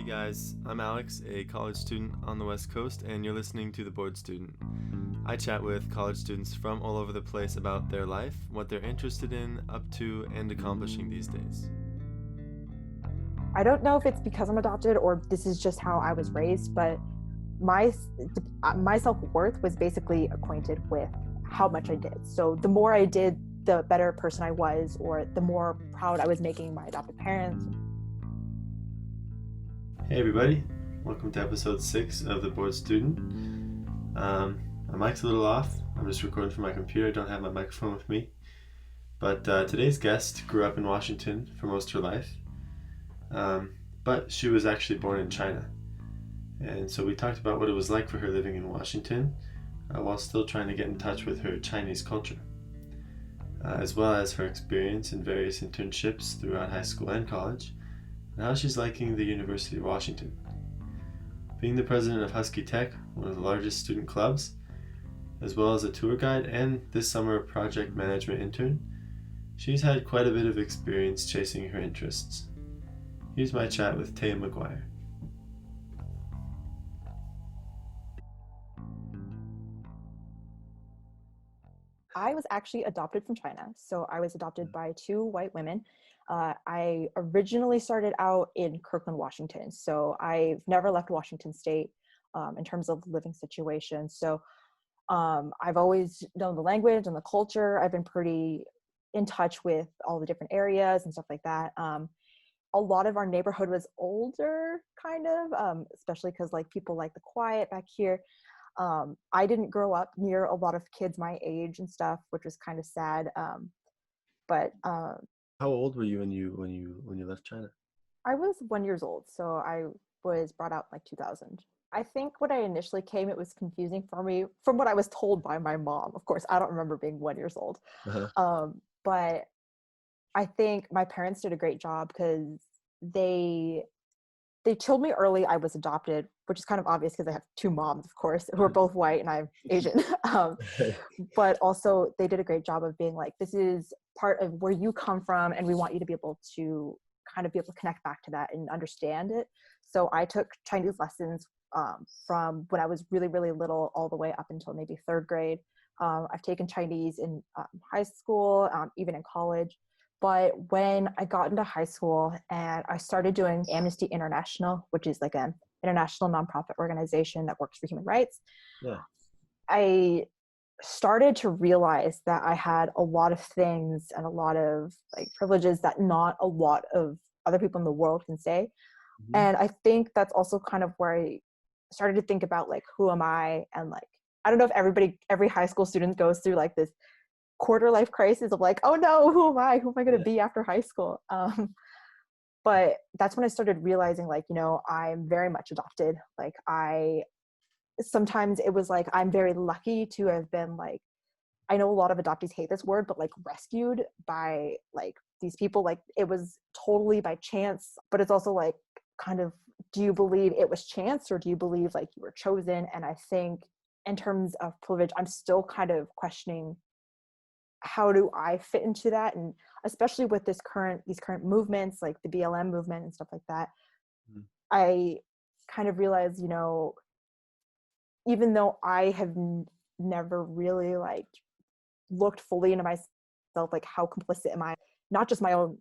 Hey guys, I'm Alex, a college student on the West Coast, and you're listening to The Board Student. I chat with college students from all over the place about their life, what they're interested in, up to, and accomplishing these days. I don't know if it's because I'm adopted or this is just how I was raised, but my my self-worth was basically acquainted with how much I did. So the more I did, the better person I was, or the more proud I was making my adopted parents. Hey everybody, welcome to episode 6 of The Board Student. My mic's a little off. I'm just recording from my computer. I don't have my microphone with me. But today's guest grew up in Washington for most of her life. But she was actually born in China. And so we talked about what it was like for her living in Washington while still trying to get in touch with her Chinese culture, as well as her experience in various internships throughout high school and college, and how she's liking the University of Washington. Being the president of Husky Tech, one of the largest student clubs, as well as a tour guide and this summer a project management intern, she's had quite a bit of experience chasing her interests. Here's my chat with Teya and McGuire. I was actually adopted from China. So I was adopted by two white women. I originally started out in Kirkland, Washington. So I've never left Washington State in terms of living situation. So I've always known the language and the culture. I've been pretty in touch with all the different areas and stuff like that. A lot of our neighborhood was older, kind of, especially because like people like the quiet back here. I didn't grow up near a lot of kids my age and stuff, which was kind of sad. But How old were you when you left China? I was 1 year old, so I was brought out in like 2000. I think when I initially came, it was confusing for me from what I was told by my mom. Of course, I don't remember being 1 year old. Uh-huh. But I think my parents did a great job because they they told me early I was adopted, which is kind of obvious because I have two moms, of course, who are both white and I'm Asian. But also they did a great job of being like, this is part of where you come from, and we want you to be able to kind of be able to connect back to that and understand it. So I took Chinese lessons from when I was really, really little all the way up until maybe third grade. I've taken Chinese in high school, even in college. But when I got into high school and I started doing Amnesty International, which is like an international nonprofit organization that works for human rights, Yeah. I started to realize that I had a lot of things and a lot of like privileges that not a lot of other people in the world can say. Mm-hmm. And I think that's also kind of where I started to think about like, who am I? And like, I don't know if every high school student goes through like this quarter life crisis of like, oh no, who am I? Who am I going to be after high school? But that's when I started realizing like, I'm very much adopted. Like sometimes it was like, I'm very lucky to have been like, I know a lot of adoptees hate this word, but like rescued by like these people. Like it was totally by chance, but it's also like kind of, do you believe it was chance or do you believe like you were chosen? And I think in terms of privilege, I'm still kind of questioning, how do I fit into that? And especially with these current movements, like the BLM movement and stuff like that, I kind of realized, even though I have never really like looked fully into myself, like how complicit am I, not just my own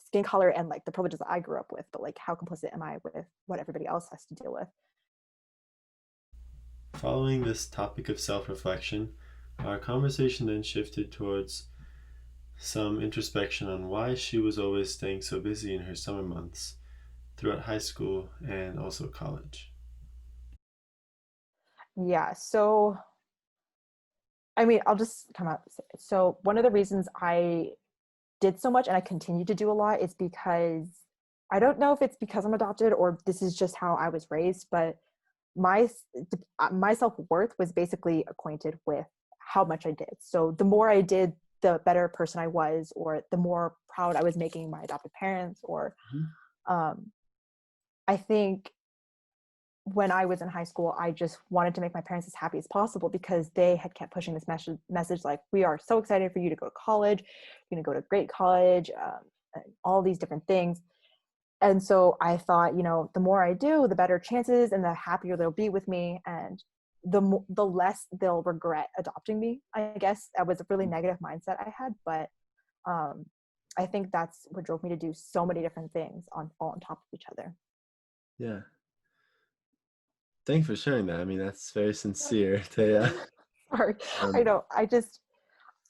skin color and like the privileges that I grew up with, but like how complicit am I with what everybody else has to deal with. Following this topic of self-reflection, our conversation then shifted towards some introspection on why she was always staying so busy in her summer months throughout high school and also college. Yeah, so I mean, I'll just come out. So one of the reasons I did so much and I continue to do a lot is because I don't know if it's because I'm adopted or this is just how I was raised, but my my self-worth was basically acquainted with how much I did. So the more I did, the better person I was, or the more proud I was making my adopted parents, or I think when I was in high school, I just wanted to make my parents as happy as possible because they had kept pushing this message like, we are so excited for you to go to college, you're going to go to a great college, and all these different things. And so I thought, the more I do, the better chances and the happier they'll be with me, and the less they'll regret adopting me. I guess that was a really negative mindset I had, but um, I think that's what drove me to do so many different things all on top of each other. Yeah. Thanks for sharing that. I mean, that's very sincere, Taya. Sorry, I Um, know.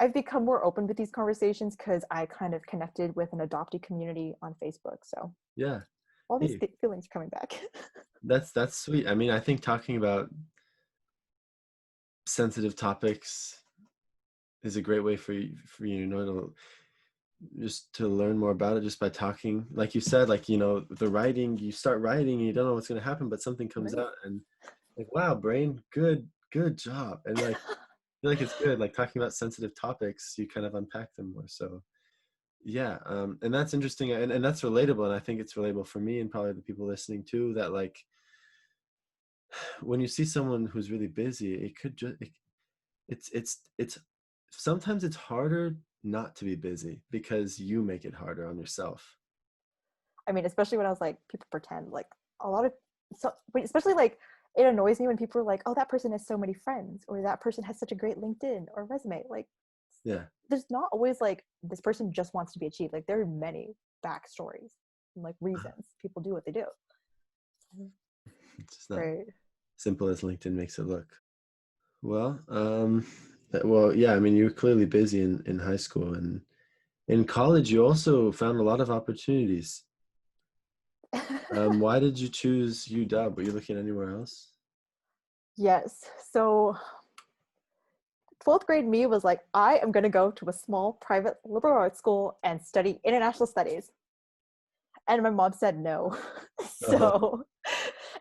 I've become more open with these conversations because I kind of connected with an adoptee community on Facebook. So yeah. all these Hey, feelings are coming back. that's sweet. I mean, I think talking about sensitive topics is a great way for you to just to learn more about it just by talking. Like you said, like, the writing, you start writing and you don't know what's going to happen, but something comes Right. out and like, wow, brain, good job. And like, I feel like it's good, like talking about sensitive topics, you kind of unpack them more. So yeah. And that's interesting. And that's relatable. And I think it's relatable for me and probably the people listening too, that like, when you see someone who's really busy, it could just, it's sometimes it's harder not to be busy because you make it harder on yourself. I mean, especially when I was like, people pretend like a lot of, so, especially like, it annoys me when people are like, oh, that person has so many friends, or that person has such a great LinkedIn or resume. Like, Yeah. there's not always like, this person just wants to be achieved. Like, there are many backstories and like reasons people do what they do. It's just not Right. simple as LinkedIn makes it look. Well, well, yeah, I mean, you were clearly busy in high school, and in college, you also found a lot of opportunities. Why did you choose UW? Were you looking anywhere else? Yes. So 12th grade me was like, I am going to go to a small private liberal arts school and study international studies. And my mom said no. Uh-huh. So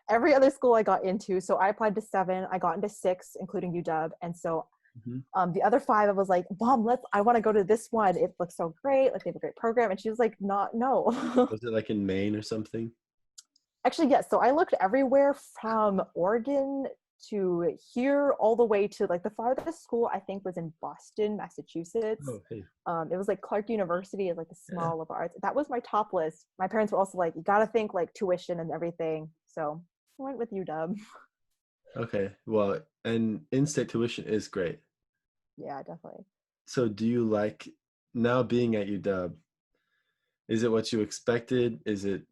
every other school I got into, so I applied to 7, I got into 6, including UW. And so Mhm. the other 5, I was like, Mom, I want to go to this one. It looks so great. Like, they have a great program. And she was like, not, no. Was it like in Maine or something? Actually, yes. So I looked everywhere from Oregon to here all the way to like the farthest school I think was in Boston, Massachusetts. Oh, hey. It was like Clark University is like a Yeah. small liberal arts. That was my top list. My parents were also like, you got to think like tuition and everything. So I went with UW. Okay. Well, and in-state tuition is great. Yeah, definitely. So do you like now being at UW? Is it what you expected? Is it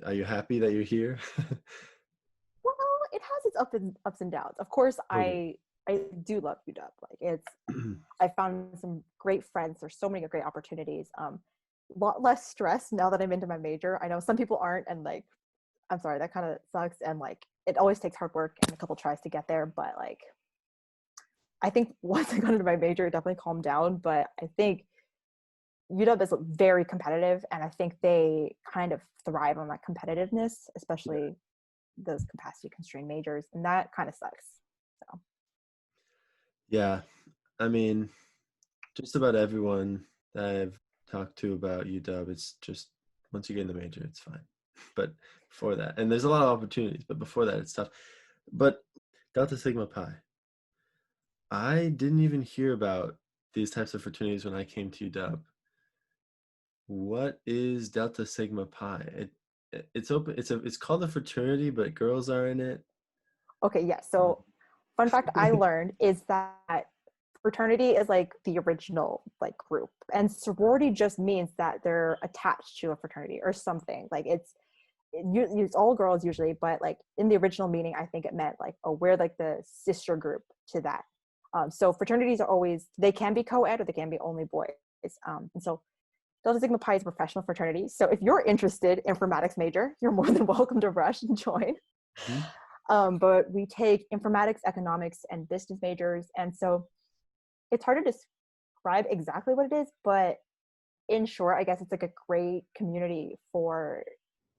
are you happy that you're here? Well, it has its ups and downs. Of course, Okay. I do love UW. Like, I found some great friends. There's so many great opportunities. A lot less stress now that I'm into my major. I know some people aren't, and like, I'm sorry, that kind of sucks. And like, it always takes hard work and a couple tries to get there. But like, I think once I got into my major, it definitely calmed down. But I think UW is very competitive, and I think they kind of thrive on that competitiveness, especially those capacity constrained majors, and that kind of sucks. So Yeah. I mean, just about everyone that I've talked to about UW, it's just once you get in the major, it's fine. But before that, and there's a lot of opportunities, but before that, it's tough. But Delta Sigma Pi, I didn't even hear about these types of fraternities when I came to UW. What is Delta Sigma Pi? It's open. It's called a fraternity, but girls are in it. okay, yeah. Um, So fun fact I learned is that fraternity is like the original like group, and sorority just means that they're attached to a fraternity or something. Like, it's all girls usually, but like in the original meaning, I think it meant like, oh, we're like the sister group to that. So fraternities are always, they can be co-ed or they can be only boys. And so Delta Sigma Pi is a professional fraternity. So if you're interested, informatics major, you're more than welcome to rush and join. mhm. But we take informatics, economics, and business majors. And so it's hard to describe exactly what it is, but in short, I guess it's like a great community for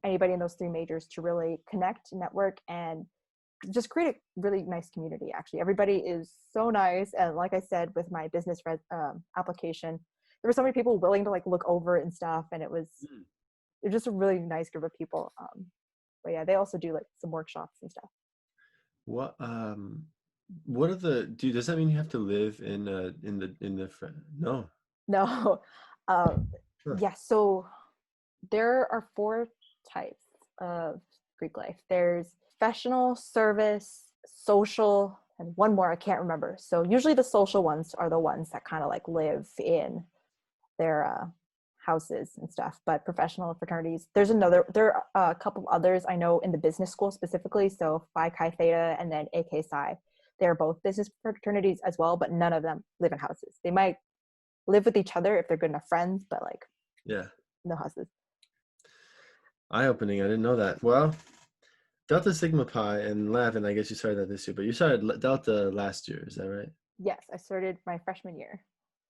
anybody in those 3 majors to really connect, network, and just create a really nice community. Actually, everybody is so nice. And like I said, with my business application, there were so many people willing to like look over it and stuff. And they're just a really nice group of people. But yeah, they also do like some workshops and stuff. What what are the do does that mean you have to live no. No, um, Huh. yeah. So there are 4 types of Greek life. There's professional, service, social, and one more I can't remember. So usually the social ones are the ones that kind of like live in their houses and stuff. But professional fraternities, there are a couple of others I know in the business school specifically. So Phi Chi Theta and then AK Psi. They're both business fraternities as well, but none of them live in houses. They might live with each other if they're good enough friends, but like no houses. Eye-opening. I didn't know that. Well, Delta Sigma Pi and Lav, I guess you started that this year, but you started Delta last year, is that right? Yes, I started my freshman year.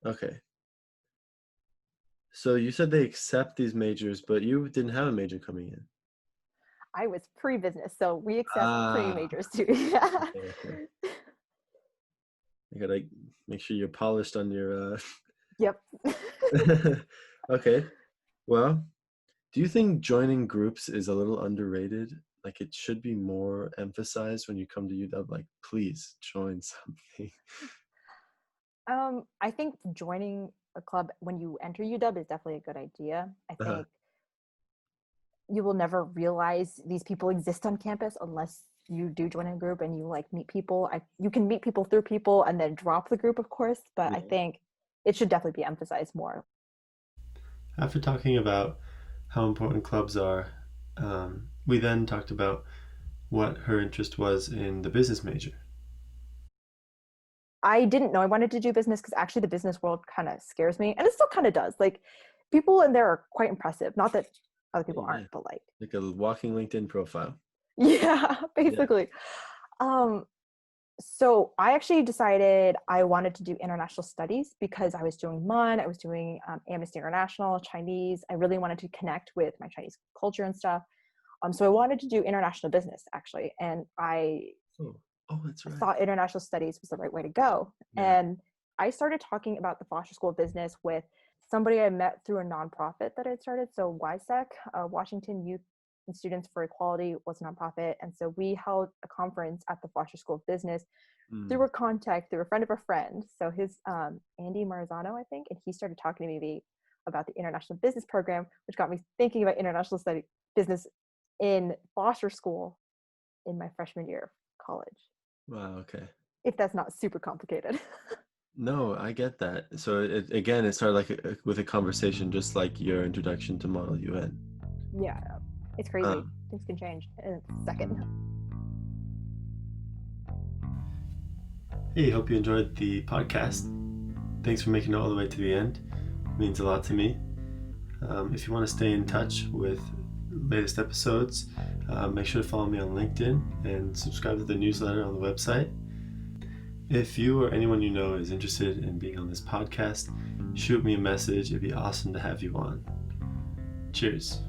Okay. So you said they accept these majors, but you didn't have a major coming in. I was pre-business, so we accept pre-majors too. Yeah. Okay. You gotta make sure you're polished on your Yep. Okay. Well, do you think joining groups is a little underrated? Like it should be more emphasized when you come to UW, like please join something. I think joining a club when you enter UW is definitely a good idea. I think you will never realize these people exist on campus unless you do join a group and you like meet people. You can meet people through people and then drop the group, of course, but I think it should definitely be emphasized more. After talking about how important clubs are, we then talked about what her interest was in the business major. I didn't know I wanted to do business because actually the business world kind of scares me, and it still kind of does. Like people in there are quite impressive. Not that other people aren't, but like a walking LinkedIn profile. Yeah, basically. So I actually decided I wanted to do international studies because I was doing MUN, I was doing Amnesty International, Chinese. I really wanted to connect with my Chinese culture and stuff. So I wanted to do international business actually, and I that's right. thought international studies was the right way to go. Yeah. And I started talking about the Foster School of Business with somebody I met through a nonprofit that I started. So WISEC, Washington Youth and Students for Equality, was a nonprofit. And so we held a conference at the Foster School of Business through a contact, through a friend of a friend. So his Andy Marzano, I think, and he started talking to me about the international business program, which got me thinking about international study business in Foster School in my freshman year of college. Wow, okay. If that's not super complicated. No, I get that. So it started like with a conversation, just like your introduction to Model UN. Yeah, it's crazy. Things can change in a second. Hey, hope you enjoyed the podcast. Thanks for making it all the way to the end. It means a lot to me. If you want to stay in touch with latest episodes, make sure to follow me on LinkedIn and subscribe to the newsletter on the website. If you or anyone you know is interested in being on this podcast, shoot me a message. It'd be awesome to have you on. Cheers.